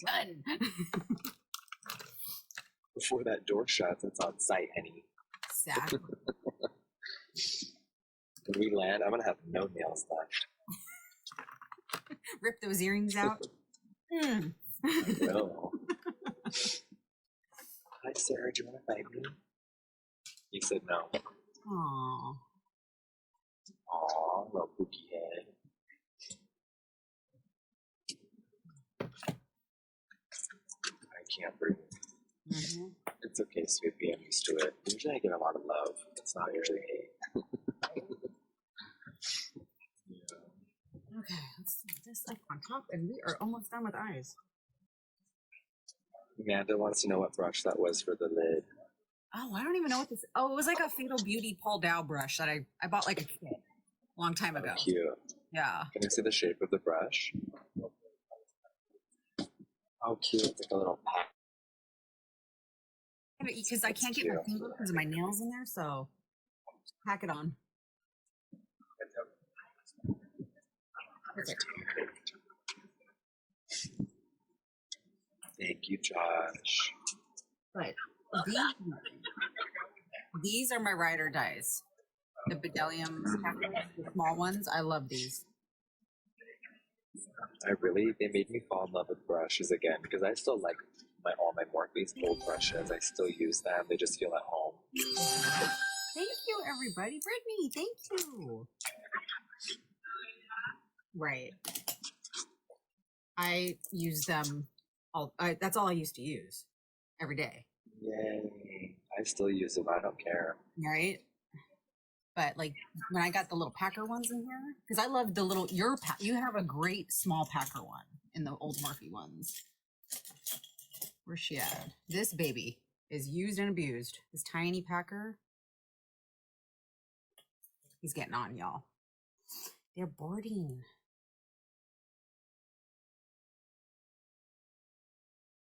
Done. Before that door shuts, it's on site, honey. Exactly. When we land, I'm gonna have no nails left. Rip those earrings out. No. Hi, sir. Do you want to fight me? He said no. Aww. Aw, little poopy head. I can't breathe. Mm-hmm. It's okay, sweetie. I'm used to it. Usually I get a lot of love. It's not usually hate. Yeah. Okay, let's do this like on top, and we are almost done with eyes. Amanda wants to know what brush that was for the lid. Oh, I don't even know what this. Oh, it was like a Fatal Beauty Paul Dow brush that I bought like a kit a long time ago. Cute. Yeah. Can you see the shape of the brush? Oh, cute. It's like a little pack. Because I can't get my finger because of my nails in there, so pack it on. Perfect. Thank you, Josh. But these are my ride or dies. The Bedelium, the small ones. I love these. They made me fall in love with brushes again because I still like all my Morphe's old brushes. I still use them. They just feel at home. Thank you, everybody. Brittany, thank you. Right. I use them all. That's all I used to use every day. Yay. I still use them. I don't care. Right. But like when I got the little packer ones in here, because I love the little, you have a great small packer one in the old Morphe ones. Where's she at? This baby is used and abused. This tiny packer. He's getting on, y'all. They're boarding.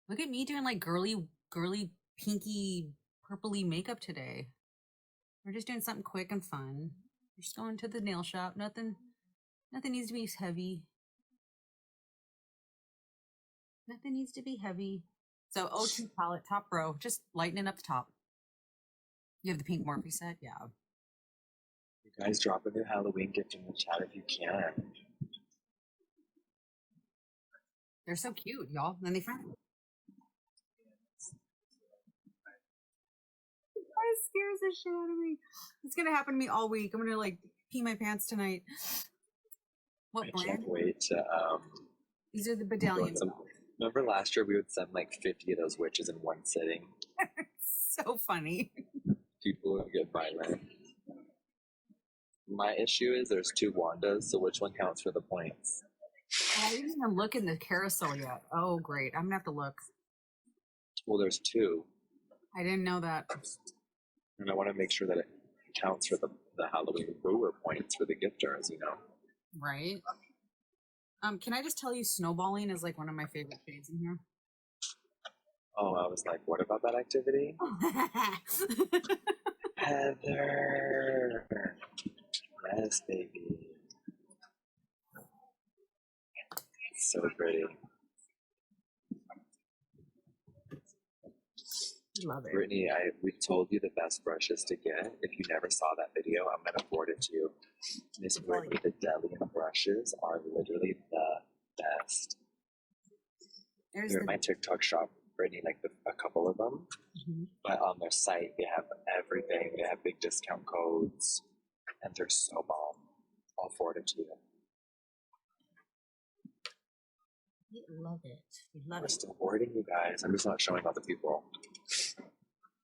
Look at me doing like girly, pinky, purpley makeup today. We're just doing something quick and fun. We're just going to the nail shop. Nothing needs to be heavy. Nothing needs to be heavy. So O2 palette, top row, just lightening up the top. You have the pink Morphe set? Yeah. You guys drop a new Halloween gift in the chat if you can. They're so cute, y'all. And they find That scares the shit out of me. It's gonna happen to me all week. I'm gonna like pee my pants tonight. What I brand? can't wait to These are the Bedelium. Remember last year we would send like 50 of those witches in one sitting? So funny. People would get violent. My issue is there's 2 Wandas, so which one counts for the points? I didn't even look in the carousel yet. Oh, great. I'm gonna have to look. Well, there's 2. I didn't know that. And I want to make sure that it counts for the Halloween brewer points for the gifters, you know? Right. Can I just tell you, snowballing is like one of my favorite shades in here. Oh, I was like, what about that activity? Heather! Yes, baby. It's so pretty. Love it. Brittany, we've told you the best brushes to get. If you never saw that video, I'm going to forward it to you. Miss Brittany, the Bedelium brushes are literally the best. They're in my TikTok shop, Brittany, like a couple of them. Mm-hmm. But on their site, they have everything. They have big discount codes. And they're so bomb. I'll forward it to you. We love it. We love We're it. still boarding, you guys. I'm just not showing other people.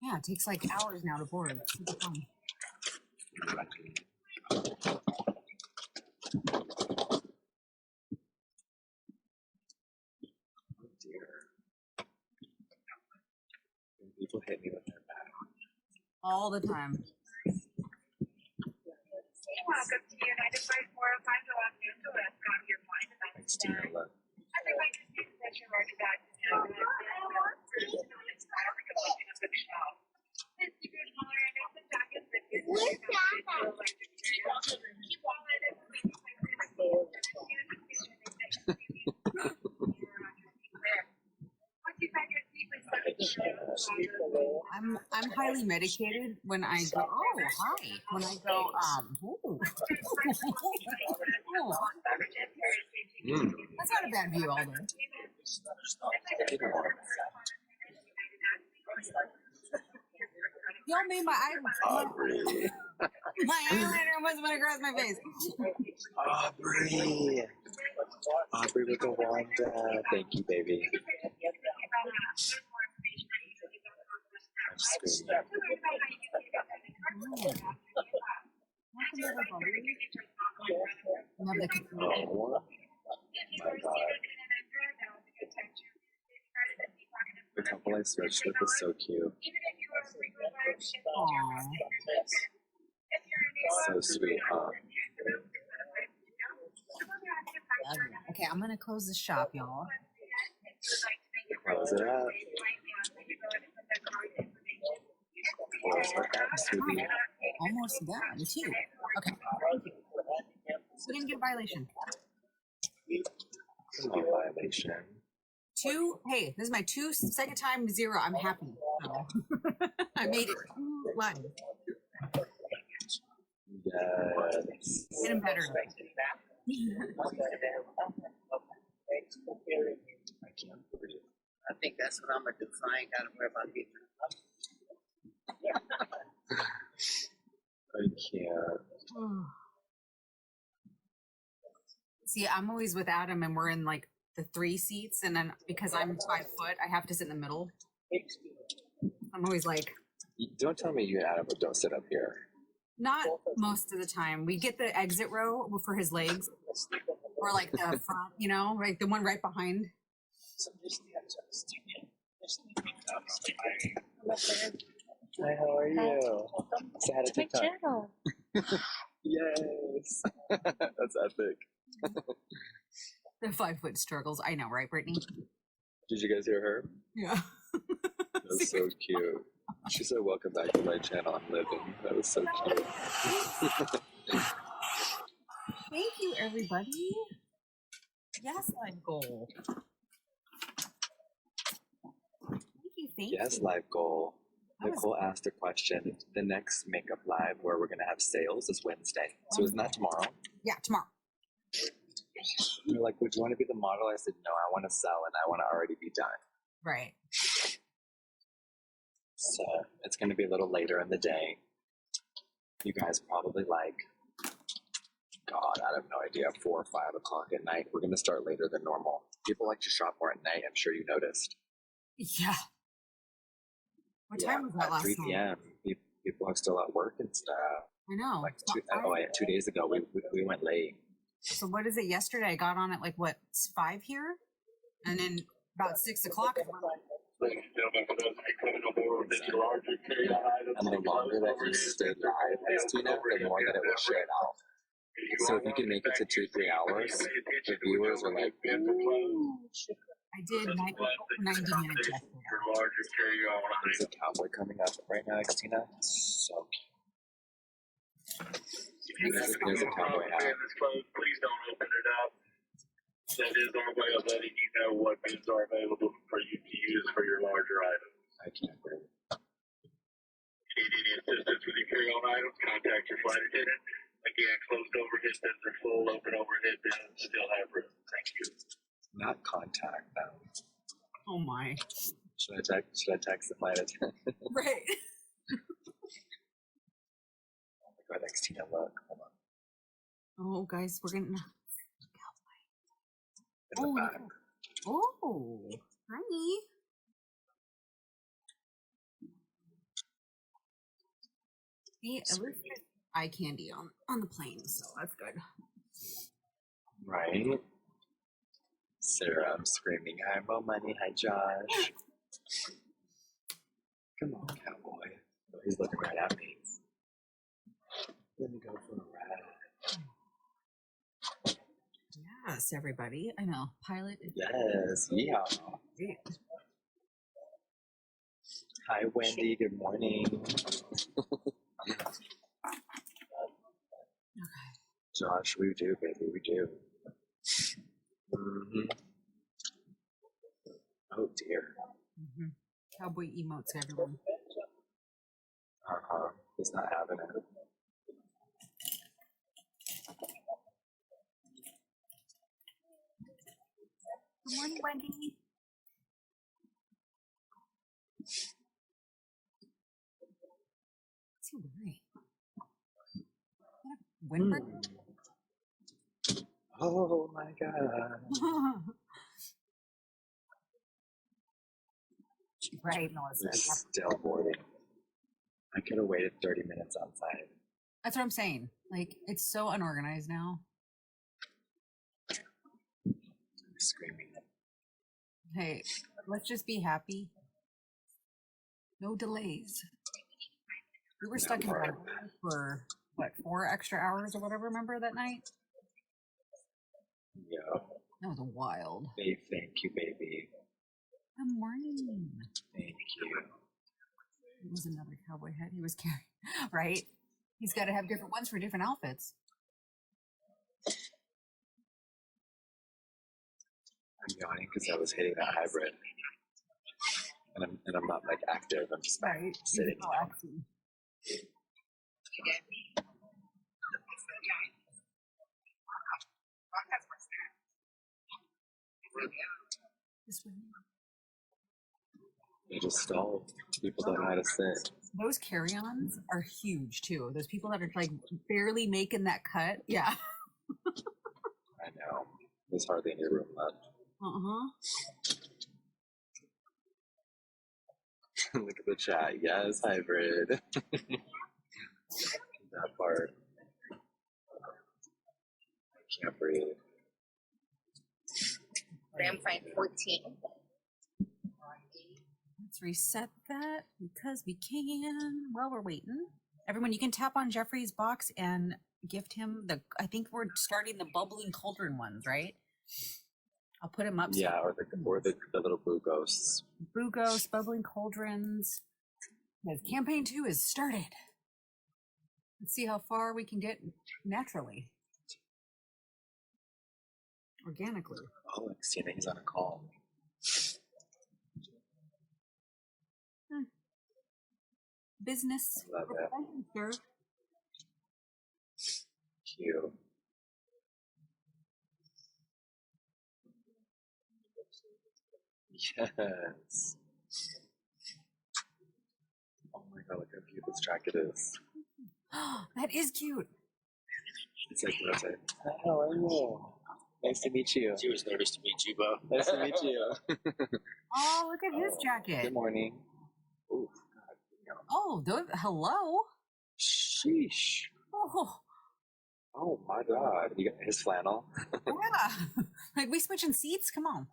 Yeah, it takes like hours now to board. It's super fun. Oh dear. When people hit me with their back. All the time. Welcome to United Flight 405 to Los Angeles. Got your flight about Xteena, look. I think I can see that you're already back to town. Keep I'm highly medicated when I go. Oh, hi. When I go. Ooh. Oh, that's not a bad view all day. Y'all made my Aubrey. my eyeliner almost went across my face. Aubrey. Aubrey with the Wanda. Thank you, baby. I'm screaming. Welcome everybody. Love the Oh my god. The couple I switched with is so cute. Aww. So sweet, huh? Okay, I'm gonna close the shop, y'all. Close it up. Close it up, sweetie. Almost done too. Okay. We didn't get a violation. No violation. Hey, this is my second time 0. I'm happy. So. I made it 2 live. Yes. Getting better. I can't breathe. I think that's what I'm gonna do. So I ain't gotta worry about getting. I can't. See, I'm always with Adam, and we're in like the 3 seats, and then because I'm 5 foot, I have to sit in the middle. I'm always like, Don't tell me you Adam don't sit up here. not most of the time. We get the exit row for his legs, or like the front, like the one right behind. Hi, how are you? Say hi to My TikTok. channel. Yes. That's epic. The 5 foot struggles. I know, right, Brittany? Did you guys hear her? Yeah. That was so cute. She said, "Welcome back to my channel. I'm living." That was so cute. Thank you, everybody. Yes, live goal. Thank Yes, you. live goal. That was- Nicole asked a question. The next makeup live where we're going to have sales is Wednesday. So isn't that tomorrow? Yeah, tomorrow. You're like, would you want to be the model? I said, no, I want to sell and I want to already be done. Right. So it's going to be a little later in the day. You guys probably God, I have no idea, 4 or 5 o'clock at night. We're going to start later than normal. People like to shop more at night. I'm sure you noticed. Yeah. What time was that at last 3 night? p.m. People are still at work and stuff. I know. Like 2 days ago, we went late. So what is it? Yesterday I got on at 5 here, and then about 6 o'clock. And the longer that you stay live, Xteena, the more that it will share it out. So if you can make it to 2-3 hours, the viewers are like, ooh. I did 90 minutes yesterday. There's a cowboy coming up right now, Xteena. So cute. There's a cowboy hat. Please don't open it up. That is our way of letting you know what bins are available for you to use for your larger items. I can't breathe. Need any assistance with your carry-on items, contact your flight attendant. Again, closed overhead bins are full, open overhead bins still have room. Thank you. Not contact them. Oh my. Should I text the flight attendant? Right. Oh my god, Xteena, look. Hold on. Oh, guys, we're getting. In the back. Oh, hi. See, at least there's eye candy on the plane, so that's good. Right? Sarah, I'm screaming, hi, Mo Money, hi, Josh. Come on, cowboy. Oh, he's looking right at me. Let me go for a ride. Yes, everybody. I know. Pilot. Yes, yeah. Hi, Wendy. Good morning. Josh, we do, baby, we do. Mm-hmm. Oh dear. Mm-hmm. Cowboy emotes, everyone. He's not having it. Good morning, Wendy. What's he wearing? Windbreaker? Oh my god. Right, Melissa. They're still boarding. I could have waited 30 minutes outside. That's what I'm saying. Like, it's so unorganized now. I'm screaming. Hey, let's just be happy. No delays. We were stuck in Right. Denver for what, 4 extra hours or whatever, remember that night? Yeah. That was wild. Hey, thank you, baby. Good morning. Thank you. It was another cowboy hat he was carrying, right? He's got to have different ones for different outfits. I'm yawning because I was hitting that hybrid. And I'm not like active. I'm just Right. sitting. Oh, actually. This way. You just stalled. People don't know how to sit. Those carry-ons are huge too. Those people that are like barely making that cut. Yeah. I know. There's hardly any room left. Look at the chat. Yes, hybrid. That part. I can't breathe. Ram Frank 14. Let's reset that because we can. While we're waiting, everyone, you can tap on Jeffree's box and gift him the. I think we're starting the bubbling cauldron ones, right? I'll put him up. Yeah, or the little blue ghosts. Blue ghosts, bubbling cauldrons. Because campaign 2 is started. Let's see how far we can get naturally, organically. Oh, Xteena, he's on a call. Business. Love it. Sure. Cute. Yes. Oh my god, look how cute this jacket is. That is cute. It's like, what's it? Hi, how are you? Nice to meet you. She was nervous to meet you, Bo. Nice to meet you. Oh, look at his jacket. Good morning. Ooh, God. Oh, hello. Sheesh. Oh, Oh my god. You got his flannel? yeah. Like, we switching seats? Come on.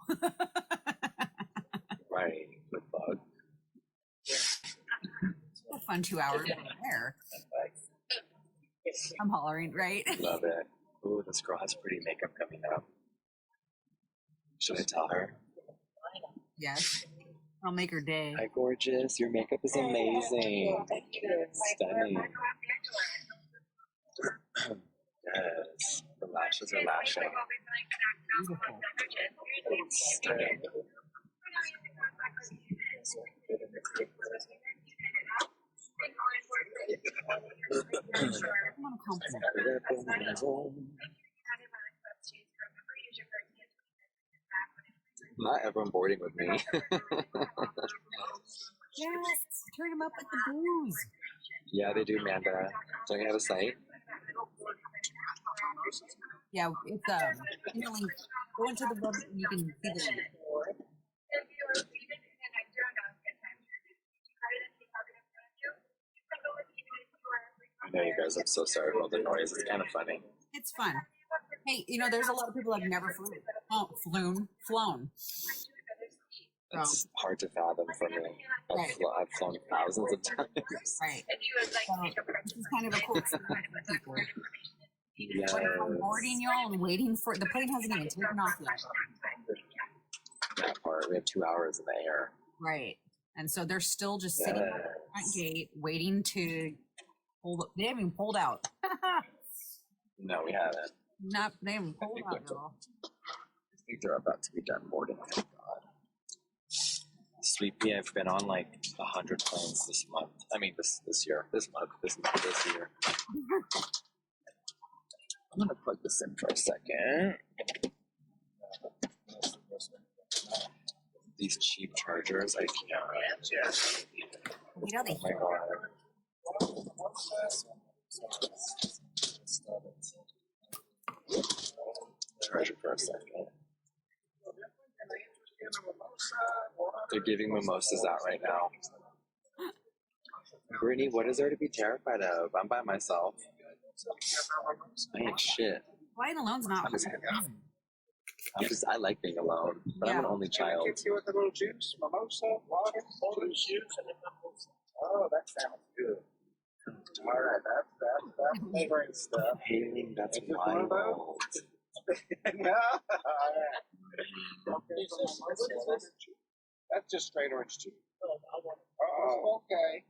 Right. The bug. A fun 2 hours there. I'm hollering, right? Love it. Ooh, this girl has pretty makeup coming up. Should I tell her? Yes. I'll make her day. Hi, gorgeous. Your makeup is amazing. Stunning. Yes. The lashes are lashing. Beautiful. Stunning. I want to compliment. Not everyone boarding with me. Yes. Turn him up with the booze. Yeah, they do, Amanda. Don't you have a site? Yeah, it's in the link. Go into the web and you can see the link. I know you guys. I'm so sorry for all the noise. It's kind of funny. It's fun. Hey, there's a lot of people that have never flown. It's hard to fathom for me. Right. I've flown thousands of times. Right. So this is kind of a cool experience for people. Yes. But I'm boarding y'all and waiting for the plane hasn't even taken off yet. That part. We have 2 hours in the air. Right. And so they're still just sitting at the front gate waiting to pull. They haven't even pulled out. No, we haven't. They haven't pulled out, y'all. I think they're about to be done boarding. Thank God. Sleepy, I've been on like 100 planes this month. I mean, this year. This year. I'm gonna plug this in for a second. These cheap chargers, I can't. You know they Oh my god. Charger for a second. They're giving mimosas out right now. Brittany, what is there to be terrified of? I'm by myself. I ain't shit. flying alone's not. I like being alone, but I'm an only child. You with a little juice, mimosa, water, juice, and mimosa. Oh, that sounds good. All right, that's flavoring stuff. Hailing, that's wild. No, all right. That's just straight orange juice. Oh, okay.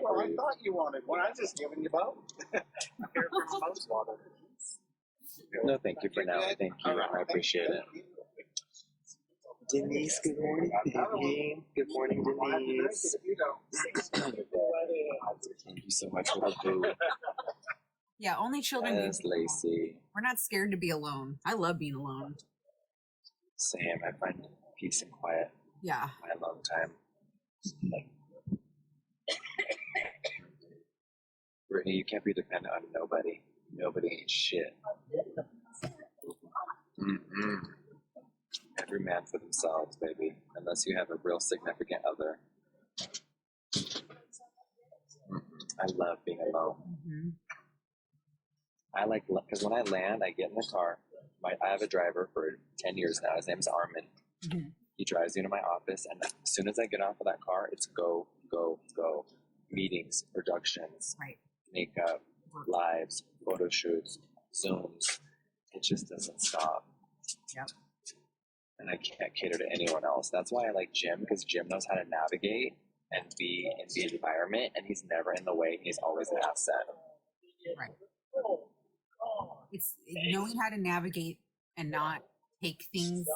Well, I thought you wanted one. I was just giving you both. Here for most water. No, thank you for now. Thank you. I appreciate it. Denise, good morning, baby. Good morning, Denise. Thank you so much for the food. Yeah, only children. Yes, Lacey. We're not scared to be alone. I love being alone. Same. I find peace and quiet. Yeah. My alone time. Brittany, you can't be dependent on nobody. Nobody ain't shit. Mm-mm. Every man for themselves, baby. Unless you have a real significant other. I love being alone. Mm-hmm. I like, because when I land, I get in the car. I have a driver for 10 years now. His name's Armin. Mm-hmm. He drives me to my office, and as soon as I get off of that car, it's go, go, go. Meetings, productions, Right. makeup, lives, photo shoots, Zooms. It just doesn't stop. Yep. And I can't cater to anyone else. That's why I like Jim, because Jim knows how to navigate and be in the environment, and he's never in the way. He's always an asset. Right. It's knowing how to navigate and not take things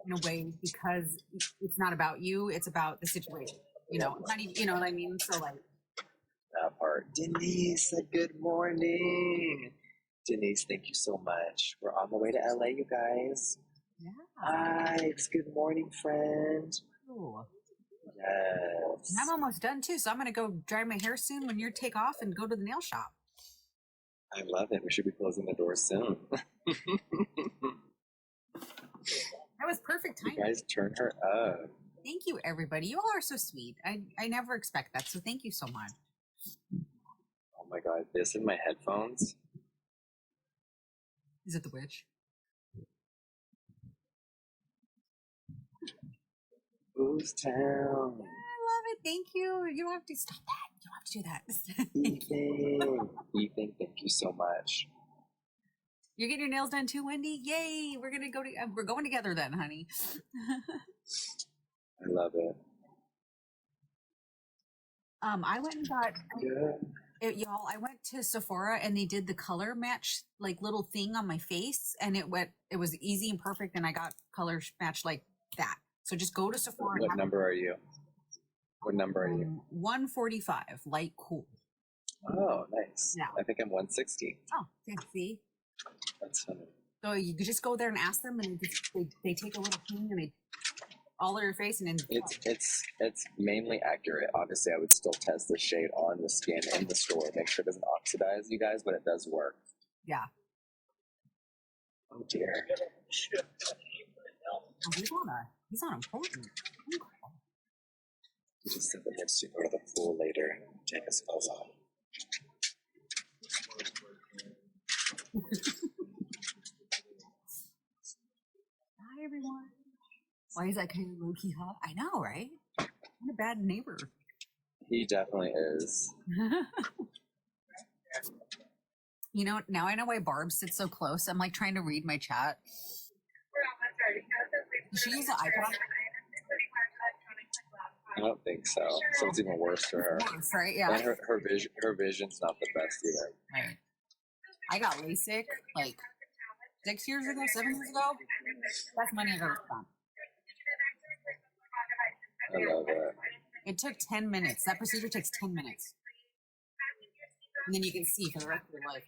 in a way because it's not about you, it's about the situation. You know, not even, you know what I mean? So like That part. Denise, good morning. Denise, thank you so much. We're on the way to LA, you guys. yeah. Alex, good morning, friend. Ooh. Yes. And I'm almost done too, so I'm gonna go dry my hair soon when you take off and go to the nail shop. I love it. We should be closing the door soon. That was perfect You timing. guys turn her up. Thank you, everybody. You all are so sweet. I never expect that, so thank you so much. Oh my god, this in my headphones. Is it the witch? Booze Town. I love it. Thank you. You don't have to stop that. You don't have to do that. Thank you. Ethan, thank you so much. You're getting your nails done too, Wendy. Yay! We're gonna go to. We're going together then, honey. I love it. I went and got. Yeah. Y'all, I went to Sephora and they did the color match like little thing on my face, and it was easy and perfect, and I got color match like that. So just go to Sephora. What number are you? What number are you? 145, light cool. Oh, nice. Yeah. I think I'm 160. Oh, thanks. See. That's funny. So you could just go there and ask them, and they take a little thing and they all over your face, and then It's mainly accurate. Obviously, I would still test the shade on the skin in the store, make sure it doesn't oxidize, you guys, but it does work. yeah. Oh dear. Oh, he's not important. We just said that he has to go to the pool later and take his clothes off. Hi everyone. Why is that kind of low key hot? I know, right? What a bad neighbor. He definitely is. You know, now I know why Barb sits so close. I'm like trying to read my chat. Does she use an iPad? I don't think so. So it's even worse for her. Worse, right? Yeah. And her vision's not the best either. Right. I got LASIK like 6 years ago, 7 years ago. That's money I ever spent. I love it. It took 10 minutes. That procedure takes 10 minutes. And then you can see for the rest of your life.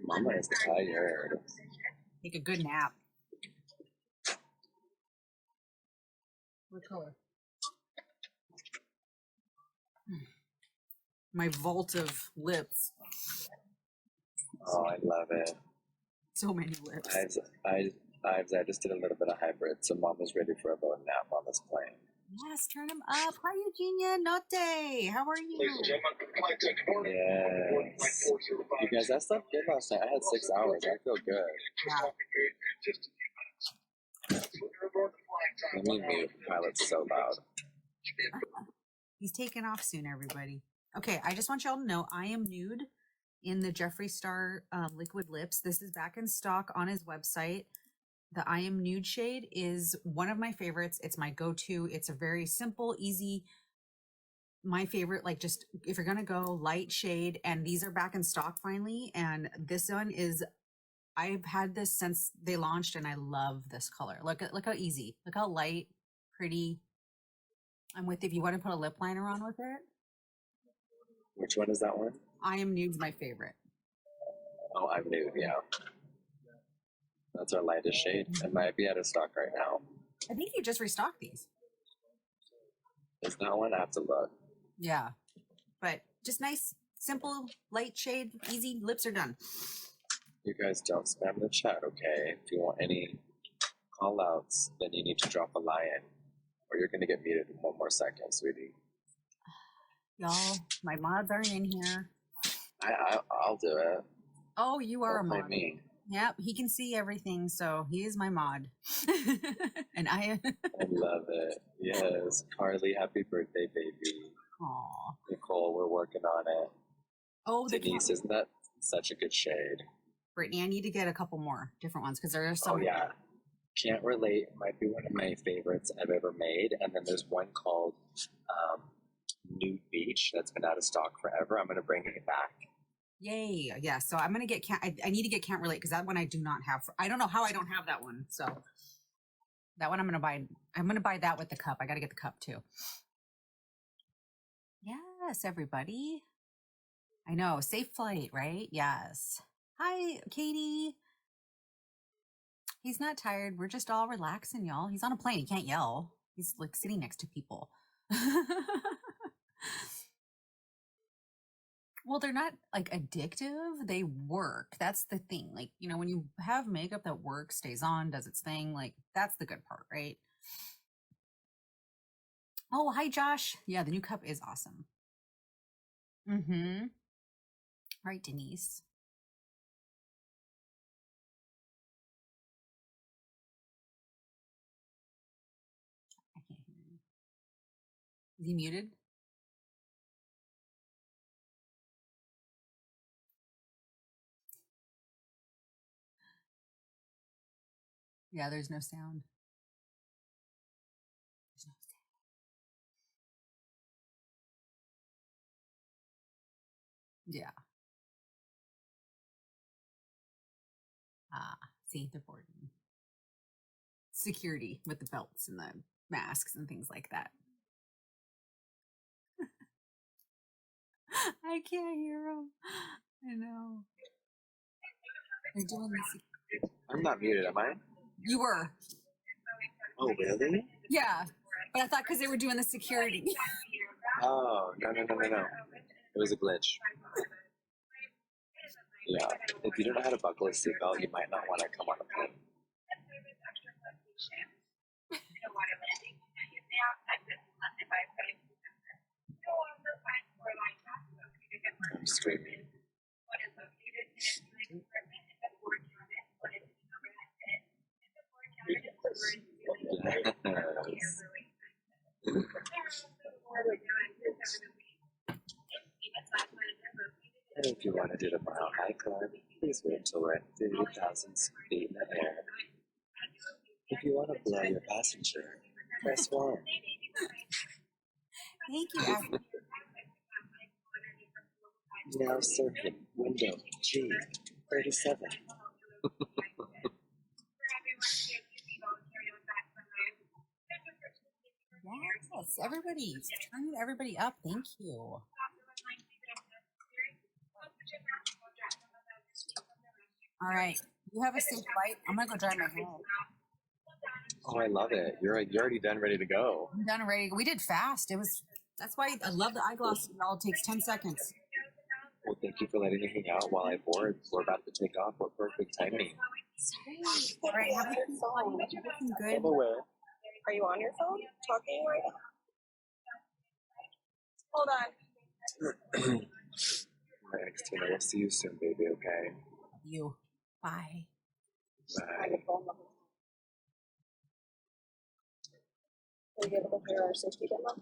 Mama is tired. Take a good nap. What color? My vault of lips. Oh, I love it. So many lips. I just did a little bit of hybrid, so Mama's ready for a little nap. Mama's playing. Yes, turn them up. Hi, Eugenia. Notte. How are you? Yes. You guys, I slept good last night. I had 6 hours. I feel good. Yeah. Let me mute. Pilot's so loud. He's taking off soon, everybody. Okay, I just want y'all to know I am nude in the Jeffree Star liquid lips. This is back in stock on his website. The I Am Nude shade is one of my favorites. It's my go-to. It's a very simple, easy, my favorite, like just if you're going to go light shade, and these are back in stock finally. And this one is, I've had this since they launched and I love this color. Look how easy, look how light, pretty. I'm with, if you want to put a lip liner on with it. Which one is that one? I Am Nude's my favorite. Oh, I'm nude, yeah. That's our lightest shade. It might be out of stock right now. I think you just restocked these. Is that one? I have to look. Yeah, but just nice, simple, light shade, easy. Lips are done. You guys don't spam the chat, okay? If you want any call outs, then you need to drop a line, or you're going to get muted in 1 more second, sweetie. Y'all, my mods aren't in here. I'll do it. Oh, you are Don't a blame mod. me. Yep, he can see everything, so he is my mod. And I love it. Yes. Carly, happy birthday, baby. Aw. Nicole, we're working on it. Oh, the Denise, isn't that such a good shade? Brittany, I need to get a couple more different ones because there are some. Oh, yeah. Can't Relate might be one of my favorites I've ever made. And then there's one called Nude Beach that's been out of stock forever. I'm going to bring it back. Yay. Yeah, so I'm going to get, I need to get Can't Relate because that one I do not have. I don't know how I don't have that one. So that one I'm going to buy. I'm going to buy that with the cup. I got to get the cup too. Yes, everybody. I know. Safe flight, right? Yes. Hi, Katie. He's not tired. We're just all relaxing, y'all. He's on a plane. He can't yell. He's like sitting next to people. Well, they're not like addictive. They work. That's the thing. Like, you know, when you have makeup that works, stays on, does its thing, like that's the good part, right? Oh, hi, Josh. Yeah, the new cup is awesome. Mm-hmm. Right, Denise. I can't hear you. Is he muted? Yeah, there's no sound. There's no sound. Yeah. See, they're boarding. Security with the belts and the masks and things like that. I can't hear them. I know. They're doing this. I'm not muted, am I? You were. Oh, really? Yeah. But I thought because they were doing the security. Oh, no. It was a glitch. Yeah. If you don't know how to buckle a seatbelt, you might not want to come on a plane. I'm screaming. Yes. And if you want to do the Mile High Club, please wait until we're at 30,000 feet in the air. If you want to blow your passenger, press 1. Thank you, Ashley. Now surfing, window G37. Yes, everybody, turn everybody up. Thank you. All right, you have a safe flight. I'm gonna go dry my hair. Oh, I love it. You're already done, ready to go. I'm done and ready. We did fast. That's why I love the eyeglass. Y'all, it takes 10 seconds. Well, thank you for letting me hang out while I board. We're about to take off. What perfect timing. All right, have a good phone. Good. Away. Are you on your phone talking right now? Hold on. All right, Xteena, we'll see you soon, baby, okay? You. Bye. Bye. Are you able to hear our safety demo?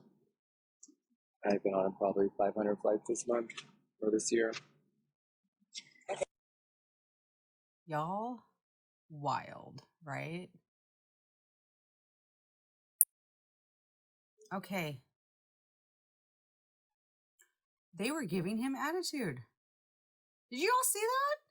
I've been on probably 500 flights this month or this year. Y'all, wild, right? Okay. They were giving him attitude. Did you all see that?